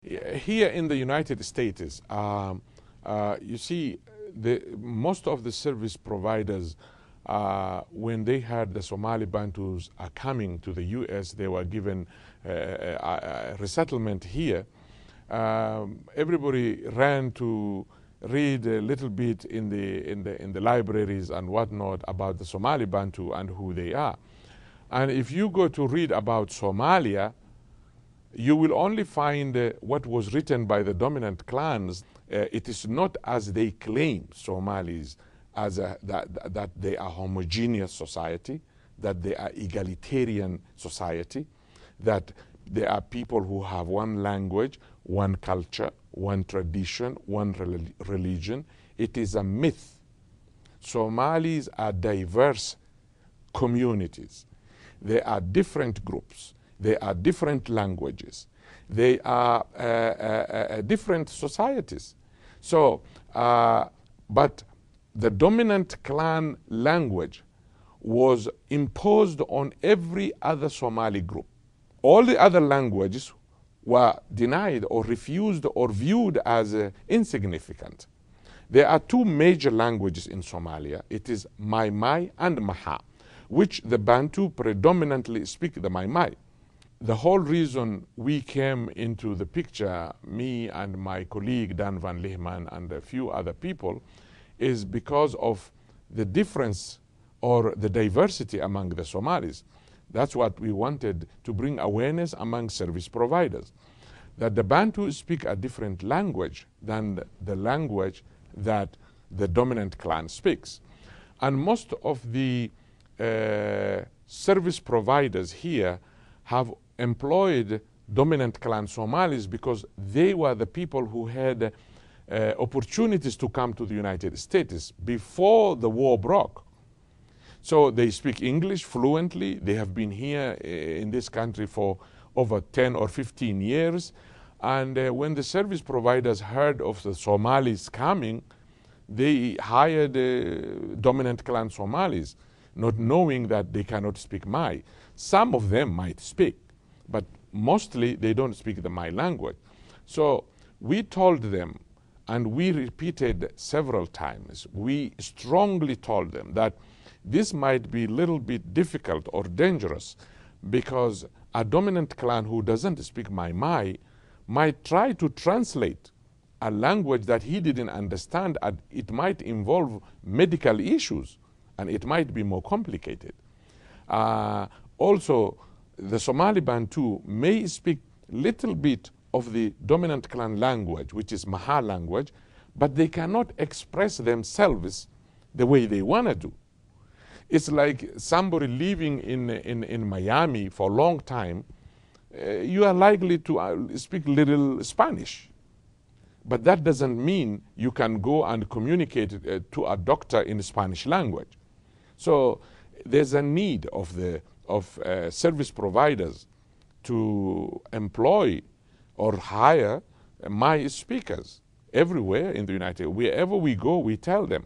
Here in the United States, you see, most of the service providers, when they heard the Somali Bantus are coming to the U.S., they were given resettlement here. Everybody ran to read a little bit in the libraries and whatnot about the Somali Bantu and who they are. And if you go to read about Somalia, you will only find what was written by the dominant clans. It is not as they claim, Somalis, as that they are homogeneous society, that they are egalitarian society, that they are people who have one language, one culture, one tradition, one religion. It is a myth. Somalis are diverse communities. They are different groups. They are different languages. They are different societies. So, but the dominant clan language was imposed on every other Somali group. All the other languages were denied or refused or viewed as insignificant. There are two major languages in Somalia. It is Mai and Maha, which the Bantu predominantly speak the Mai. The whole reason we came into the picture, me and my colleague Dan van Lehman and a few other people, is because of the difference or the diversity among the Somalis. That's what we wanted to bring awareness among service providers, that the Bantu speak a different language than the language that the dominant clan speaks. And most of the service providers here have employed dominant clan Somalis because they were the people who had opportunities to come to the United States before the war broke. So they speak English fluently. They have been here in this country for over 10 or 15 years. And when the service providers heard of the Somalis coming, they hired dominant clan Somalis, not knowing that they cannot speak Mai. Some of them might speak, but mostly they don't speak the Mai language. So we told them, and we repeated several times, we strongly told them that this might be a little bit difficult or dangerous because a dominant clan who doesn't speak Mai might try to translate a language that he didn't understand, and it might involve medical issues and it might be more complicated. Also, the Somali Bantu may speak little bit of the dominant clan language, which is Maha language, but they cannot express themselves the way they want to do. It's like somebody living in Miami for a long time. You are likely to speak little Spanish, but that doesn't mean you can go and communicate to a doctor in Spanish language. So there's a need of service providers to employ or hire Mai speakers everywhere in the United States. Wherever we go, we tell them